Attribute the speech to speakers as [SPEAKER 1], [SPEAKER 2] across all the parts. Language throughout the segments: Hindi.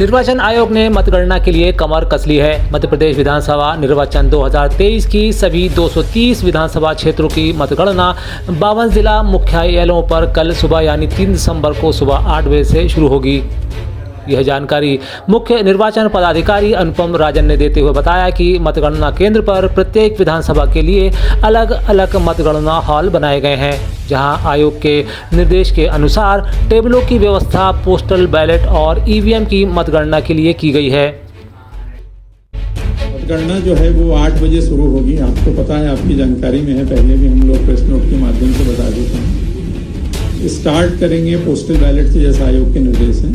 [SPEAKER 1] निर्वाचन आयोग ने मतगणना के लिए कमर कस ली है। मध्य प्रदेश विधानसभा निर्वाचन 2023 की सभी 230 विधानसभा क्षेत्रों की मतगणना 52 जिला मुख्यालयों पर कल सुबह यानी 3 दिसंबर को सुबह 8 बजे से शुरू होगी। यह जानकारी मुख्य निर्वाचन पदाधिकारी अनुपम राजन ने देते हुए बताया कि मतगणना केंद्र पर प्रत्येक विधानसभा के लिए अलग अलग मतगणना हॉल बनाए गए हैं, जहां आयोग के निर्देश के अनुसार टेबलों की व्यवस्था पोस्टल बैलेट और ईवीएम की मतगणना के लिए की गई है।
[SPEAKER 2] मतगणना जो है वो 8 बजे शुरू होगी। आपको पता है, आपकी जानकारी में है, पहले भी हम लोग प्रेस नोट के माध्यम से बता देते हैं। स्टार्ट करेंगे पोस्टल बैलेट से, जैसा आयोग के निर्देश हैं।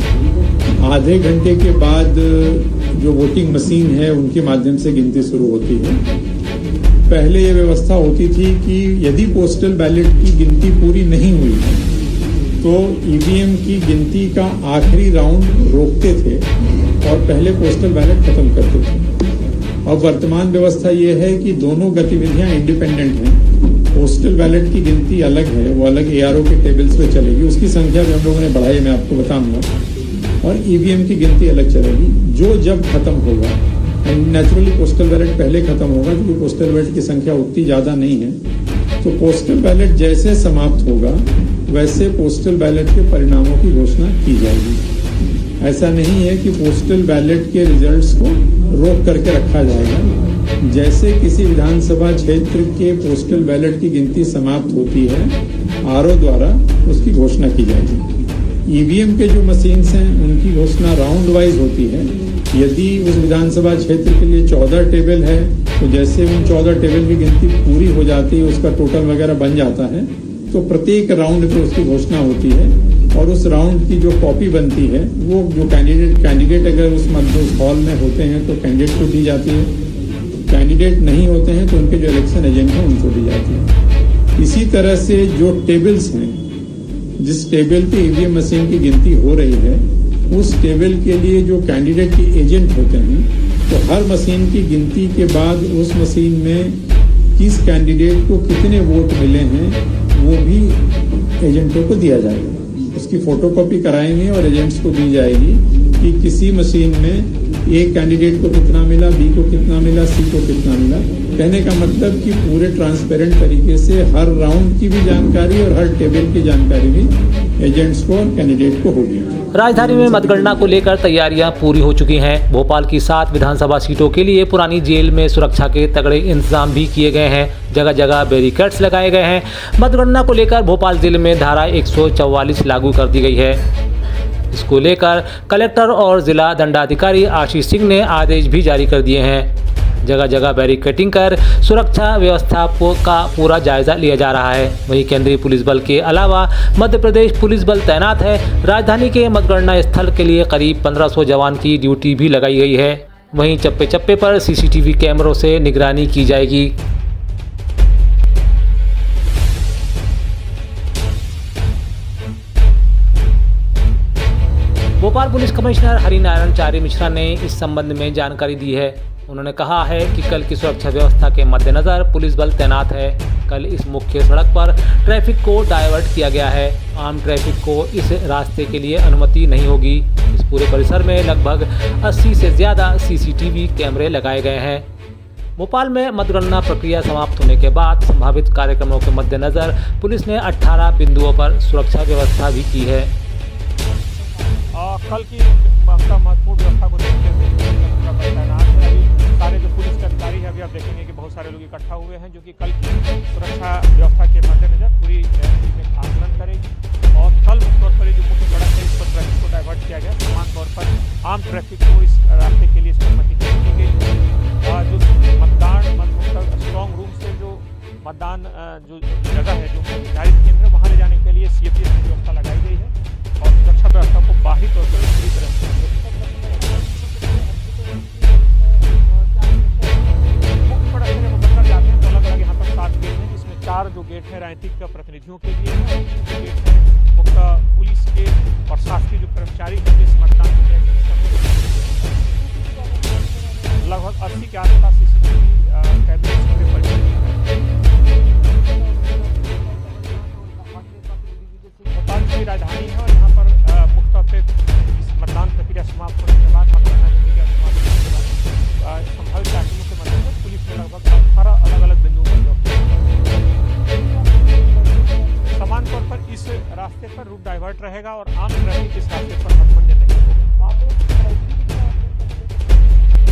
[SPEAKER 2] आधे घंटे के बाद जो वोटिंग मशीन है उनके माध्यम से गिनती शुरू होती है। पहले ये व्यवस्था होती थी कि यदि पोस्टल बैलेट की गिनती पूरी नहीं हुई है तो ईवीएम की गिनती का आखिरी राउंड रोकते थे और पहले पोस्टल बैलेट खत्म करते थे। अब वर्तमान व्यवस्था ये है कि दोनों गतिविधियां इंडिपेंडेंट हैं। पोस्टल बैलेट की गिनती अलग है, वो अलग एआरओ के टेबल्स पे चलेगी, उसकी संख्या भी हम लोगों ने बढ़ाई, मैं आपको बताऊंगा। और ईवीएम की गिनती अलग चलेगी, जो जब खत्म होगा। नेचुरली पोस्टल बैलेट पहले खत्म होगा क्योंकि पोस्टल बैलेट की संख्या उतनी ज्यादा नहीं है। तो पोस्टल बैलेट जैसे समाप्त होगा वैसे पोस्टल बैलेट के परिणामों की घोषणा की जाएगी। ऐसा नहीं है कि पोस्टल बैलेट के रिजल्ट्स को रोक करके रखा जाएगा। जैसे किसी विधानसभा क्षेत्र के पोस्टल बैलेट की गिनती समाप्त होती है, आरओ द्वारा उसकी घोषणा की जाएगी। ईवीएम के जो मशीन्स हैं उनकी घोषणा राउंड वाइज होती है। यदि उस विधानसभा क्षेत्र के लिए 14 टेबल है तो जैसे उन 14 टेबल की गिनती पूरी हो जाती है, उसका टोटल वगैरह बन जाता है, तो प्रत्येक राउंड पे उसकी घोषणा होती है और उस राउंड की जो कॉपी बनती है वो जो कैंडिडेट अगर उस हॉल में होते हैं तो कैंडिडेट को दी जाती है। कैंडिडेट नहीं होते हैं तो उनके जो इलेक्शन एजेंट हैं उनको दी जाती है। इसी तरह से जो टेबल्स हैं, जिस टेबल पे ईवीएम मशीन की गिनती हो रही है, उस टेबल के लिए जो कैंडिडेट के एजेंट होते हैं, तो हर मशीन की गिनती के बाद उस मशीन में किस कैंडिडेट को कितने वोट मिले हैं वो भी एजेंटों को दिया जाएगा। उसकी फोटोकॉपी कराएंगे और एजेंट्स को दी जाएगी कि किसी मशीन में ए कैंडिडेट को कितना मिला, बी को कितना मिला, सी को कितना मिला। कहने का मतलब कि पूरे ट्रांसपेरेंट तरीके से हर राउंड की भी जानकारी और हर टेबल की जानकारी भी एजेंट्स को और कैंडिडेट को होगी।
[SPEAKER 1] राजधानी में मतगणना को लेकर तैयारियां पूरी हो चुकी हैं। भोपाल की 7 विधानसभा सीटों के लिए पुरानी जेल में सुरक्षा के तगड़े इंतजाम भी किए गए हैं। जगह जगह बैरिकेड्स लगाए गए हैं। मतगणना को लेकर भोपाल जिले में धारा 144 लागू कर दी गई है। इसको लेकर कलेक्टर और जिला दंडाधिकारी आशीष सिंह ने आदेश भी जारी कर दिए हैं। जगह जगह बैरिकेडिंग कर सुरक्षा व्यवस्था का पूरा जायजा लिया जा रहा है। वहीं केंद्रीय पुलिस बल के अलावा मध्य प्रदेश पुलिस बल तैनात है। राजधानी के मतगणना स्थल के लिए करीब 1500 जवान की ड्यूटी भी लगाई गई है। वहीं चप्पे चप्पे पर सीसीटीवी कैमरों से निगरानी की जाएगी। भोपाल पुलिस कमिश्नर हरिनारायण चारी मिश्रा ने इस संबंध में जानकारी दी है। उन्होंने कहा है कि कल की सुरक्षा व्यवस्था के मद्देनज़र पुलिस बल तैनात है। कल इस मुख्य सड़क पर ट्रैफिक को डायवर्ट किया गया है। आम ट्रैफिक को इस रास्ते के लिए अनुमति नहीं होगी। इस पूरे परिसर में लगभग 80 से ज़्यादा सीसीटीवी कैमरे लगाए गए हैं। भोपाल में मतगणना प्रक्रिया समाप्त होने के बाद संभावित कार्यक्रमों के मद्देनज़र पुलिस ने 18 बिंदुओं पर सुरक्षा व्यवस्था भी की है।
[SPEAKER 3] कल की महत्वपूर्ण व्यवस्था को देखते हुए तैनात है। अभी सारे जो पुलिस के अधिकारी हैं, अभी आप देखेंगे कि बहुत सारे लोग इकट्ठा हुए हैं जो कि कल की सुरक्षा व्यवस्था के मद्देनजर पूरी में आकलन करेगी। और कल मुख्य तौर पर जो मुख्य सड़क है इस पर ट्रैफिक को डाइवर्ट किया गया। समान तौर पर आम ट्रैफिक को इस रास्ते के लिए अनुमति दी गई है। जो मतदान स्ट्रॉन्ग रूम से जो मतदान जो जगह है, जो निर्धारित केंद्र है, वहाँ ले जाने के लिए सीएपीएफ की व्यवस्था लगाई गई है और सुरक्षा व्यवस्था को बाहरी तौर पर पूरी तरह से मुख्य सड़क से जब अंदर जाते हैं तो अलग अलग यहाँ पर 7 गेट हैं, जिसमें 4 जो गेट हैं राजनीतिक प्रतिनिधियों के लिए हैं, 2 गेट हैं मुख्य पुलिस के और शासकीय जो कर्मचारी हैं इस मतदान प्रक्रिया के लगभग 80 के आसपास सीसीटीवी कैमरे पूरे परिसर में भोपाल की राजधानी है और यहाँ पर मुख्य तौर पर इस मतदान प्रक्रिया समाप्त होने के बाद सेट रहेगा और आम ट्रैफिक इस रास्ते पर अवमंजन नहीं होगा।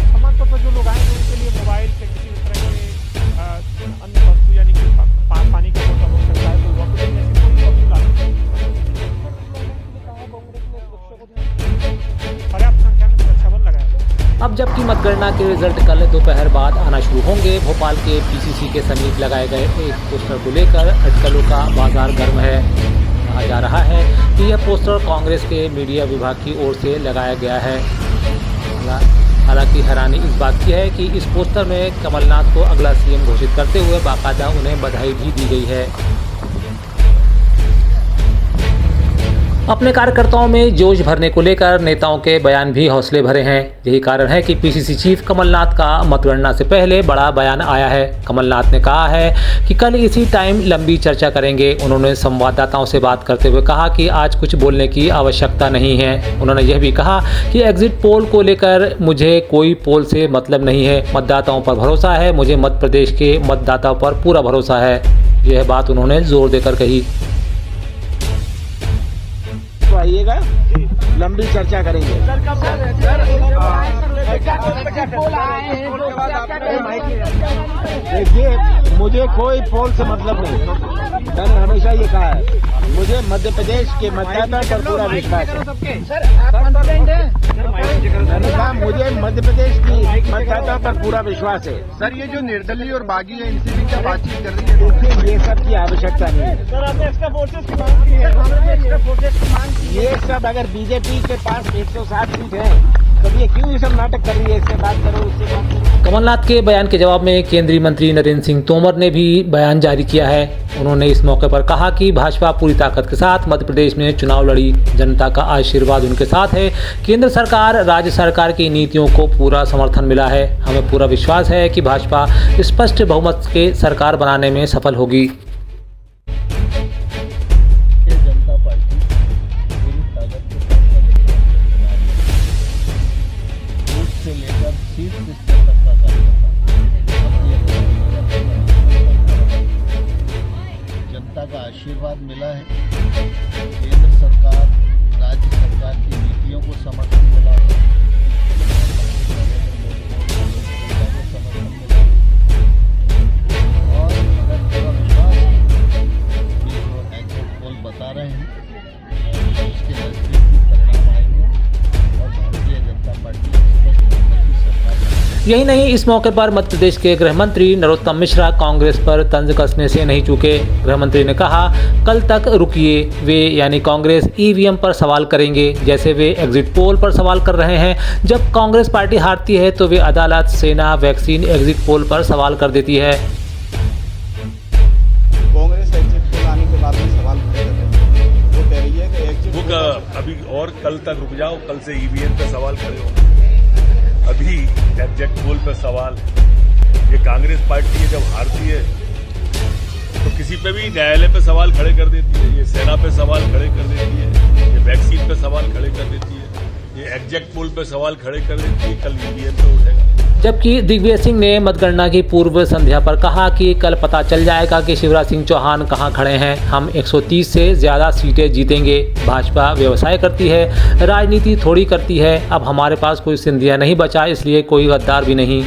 [SPEAKER 3] सामान्य तौर पर जो लोग आएंगे उनके लिए मोबाइल से किसी भी तरह के अन्य वस्तु यानी कि पानी का बोतल हो सकता है, कोई वॉटर जैसी कोई वस्तु ला पर्याप्त संख्या में सुरक्षा बल लगाया गया।
[SPEAKER 1] अब जबकि मतगणना के रिजल्ट कल दोपहर बाद आना शुरू होंगे, भोपाल के पीसीसी के समीप लगाए गए एक पोस्टर को लेकर अटकलों का बाजार गर्म है। कहा जा रहा है कि यह पोस्टर कांग्रेस के मीडिया विभाग की ओर से लगाया गया है। हालांकि हैरानी इस बात की है कि इस पोस्टर में कमलनाथ को अगला सीएम घोषित करते हुए बाकायदा उन्हें बधाई भी दी गई है। अपने कार्यकर्ताओं में जोश भरने को लेकर नेताओं के बयान भी हौसले भरे हैं। यही कारण है कि पीसीसी चीफ कमलनाथ का मतगणना से पहले बड़ा बयान आया है। कमलनाथ ने कहा है कि कल इसी टाइम लंबी चर्चा करेंगे। उन्होंने संवाददाताओं से बात करते हुए कहा कि आज कुछ बोलने की आवश्यकता नहीं है। उन्होंने यह भी कहा कि एग्जिट पोल को लेकर मुझे कोई पोल से मतलब नहीं है, मतदाताओं पर भरोसा है, मुझे मध्य प्रदेश के मतदाताओं पर पूरा भरोसा है। यह बात उन्होंने जोर देकर कही।
[SPEAKER 4] तो आइएगा, लंबी चर्चा करेंगे। देखिए, मुझे कोई पोल से मतलब नहीं। मैंने हमेशा ये कहा है, मुझे मध्य प्रदेश के मतदाता पर पूरा विश्वास है। मैंने कहा मुझे मध्य प्रदेश की मतदाता पर पूरा विश्वास है।
[SPEAKER 5] सर, ये जो निर्दलीय और बागी है, इनसे भी क्या बातचीत कर रही है?
[SPEAKER 4] देखिए, ये सब की आवश्यकता नहीं है।
[SPEAKER 5] सर, आपने एक्स्ट्रा फोर्सेस की मांग की है।
[SPEAKER 4] ये सब अगर बीजेपी के पास 107 सीट है तो ये क्यों ये सब नाटक कर रही है? इससे बात करो, उससे बात करो।
[SPEAKER 1] कमलनाथ के बयान के जवाब में केंद्रीय मंत्री नरेंद्र सिंह तोमर ने भी बयान जारी किया है। उन्होंने इस मौके पर कहा कि भाजपा पूरी ताकत के साथ मध्य प्रदेश में चुनाव लड़ी, जनता का आशीर्वाद उनके साथ है। केंद्र सरकार, राज्य सरकार की नीतियों को पूरा समर्थन मिला है। हमें पूरा विश्वास है कि भाजपा स्पष्ट बहुमत के सरकार बनाने में सफल होगी।
[SPEAKER 6] जनता का आशीर्वाद मिला है। केंद्र सरकार, राज्य सरकार की नीतियों को समर्थन मिला है। और हमें पूरा विश्वास है कि जो एग्जिट पोल बता रहे हैं उसके नजदीक भी परिणाम आएंगे और भारतीय जनता पार्टी
[SPEAKER 1] यही नहीं, इस मौके पर मध्य प्रदेश के गृह मंत्री नरोत्तम मिश्रा कांग्रेस पर तंज कसने से नहीं चूके। गृह मंत्री ने कहा, कल तक रुकिए, वे यानी कांग्रेस ईवीएम पर सवाल करेंगे जैसे वे एग्जिट पोल पर सवाल कर रहे हैं। जब कांग्रेस पार्टी हारती है तो वे अदालत, सेना, वैक्सीन, एग्जिट पोल पर सवाल कर देती है।
[SPEAKER 5] कांग्रेस एग्जिट पोल आने के बाद भी सवाल खड़े कर रही है। वो कह रही है कि एग्जिट
[SPEAKER 7] अभी और कल तक रुक जाओ, कल से ईवीएम पे सवाल खड़े हो। अभी एग्जिट पोल पर सवाल, ये कांग्रेस पार्टी है जब हारती है तो किसी पे भी न्यायालय पे सवाल खड़े कर देती है, ये सेना पे सवाल खड़े कर देती है, ये वैक्सीन पे सवाल खड़े कर देती है, ये एग्जिट पोल पे सवाल खड़े कर देती है, कल ईवीएम पे उठेगा।
[SPEAKER 1] जबकि दिग्विजय सिंह ने मतगणना की पूर्व संध्या पर कहा कि कल पता चल जाएगा कि शिवराज सिंह चौहान कहां खड़े हैं। हम 130 से ज़्यादा सीटें जीतेंगे। भाजपा व्यवसाय करती है, राजनीति थोड़ी करती है। अब हमारे पास कोई सिंधिया नहीं बचा, इसलिए कोई गद्दार भी नहीं।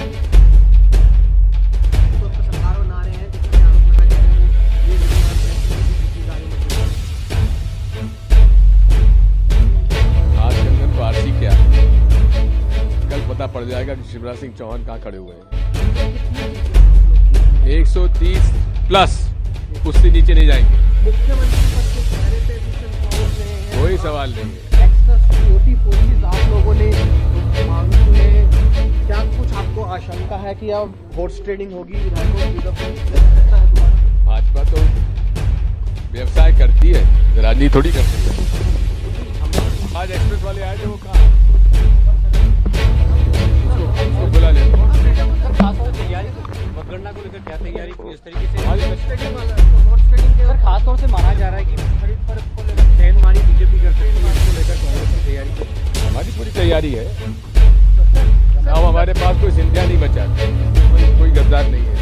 [SPEAKER 8] पता पड़ जाएगा कि शिवराज सिंह चौहान कहाँ खड़े हुए हैं। 130 प्लस, उससे नीचे नहीं जाएंगे। कोई सवाल नहीं है।
[SPEAKER 9] एक्स्ट्रा सिक्योरिटी फोर्सेस आप लोगों ने मांगी है, क्या कुछ आपको आशंका है कि अब हॉर्स ट्रेडिंग होगी विधायकों की?
[SPEAKER 8] भाजपा तो व्यवसाय करती है, राजनीति थोड़ी करती है। आज एक्सप्रेस वाले आए थे, वो कहा बुला ले।
[SPEAKER 9] मतगणना को लेकर क्या तैयारी थी इस तरीके से? खासतौर से माना जा रहा है कि खरीद पर को लेकर सेनमानी बीजेपी करते हैं, इसको लेकर कांग्रेस की तैयारी।
[SPEAKER 8] हमारी पूरी तैयारी है। अब हमारे पास कोई सिंधिया नहीं बचा, कोई गद्दार नहीं है।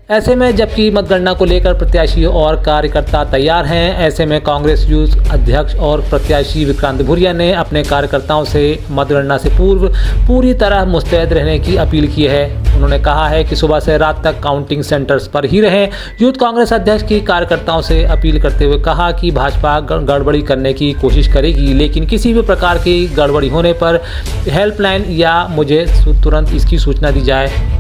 [SPEAKER 1] ऐसे में जबकि मतगणना को लेकर प्रत्याशी और कार्यकर्ता तैयार हैं, ऐसे में कांग्रेस यूथ अध्यक्ष और प्रत्याशी विक्रांत भुरिया ने अपने कार्यकर्ताओं से मतगणना से पूर्व पूरी तरह मुस्तैद रहने की अपील की है। उन्होंने कहा है कि सुबह से रात तक काउंटिंग सेंटर्स पर ही रहें। यूथ कांग्रेस अध्यक्ष की कार्यकर्ताओं से अपील करते हुए कहा कि भाजपा गड़बड़ी करने की कोशिश करेगी, लेकिन किसी भी प्रकार की गड़बड़ी होने पर हेल्पलाइन या मुझे तुरंत इसकी सूचना दी जाए।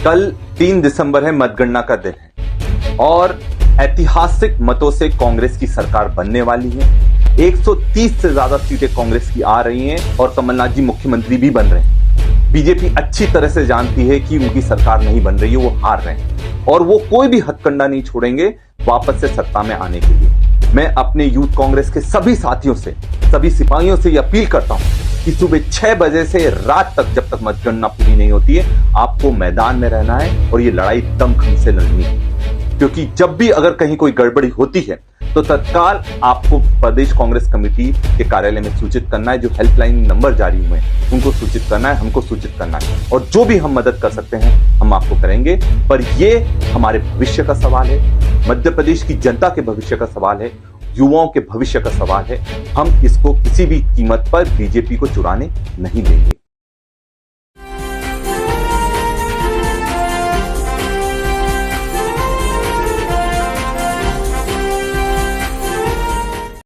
[SPEAKER 10] कल 3 दिसंबर है, मतगणना का दिन है और ऐतिहासिक मतों से कांग्रेस की सरकार बनने वाली है। 130 से ज्यादा सीटें कांग्रेस की आ रही हैं और कमलनाथ जी मुख्यमंत्री भी बन रहे हैं। बीजेपी अच्छी तरह से जानती है कि उनकी सरकार नहीं बन रही है, वो हार रहे हैं और वो कोई भी हथकंडा नहीं छोड़ेंगे वापस से सत्ता में आने के लिए। मैं अपने यूथ कांग्रेस के सभी साथियों से, सभी सिपाहियों से यह अपील करता हूं कि सुबह 6 बजे से रात तक, जब तक मतगणना पूरी नहीं होती है, आपको मैदान में रहना है और ये लड़ाई दमखम से लड़नी है। क्योंकि जब भी अगर कहीं कोई गड़बड़ी होती है तो तत्काल आपको प्रदेश कांग्रेस कमेटी के कार्यालय में सूचित करना है। जो हेल्पलाइन नंबर जारी हुए हैं उनको सूचित करना है, हमको सूचित करना है और जो भी हम मदद कर सकते हैं हम आपको करेंगे। पर ये हमारे भविष्य का सवाल है, मध्य प्रदेश की जनता के भविष्य का सवाल है, युवाओं के भविष्य का सवाल है। हम इसको किसी भी कीमत पर बीजेपी को चुराने नहीं देंगे।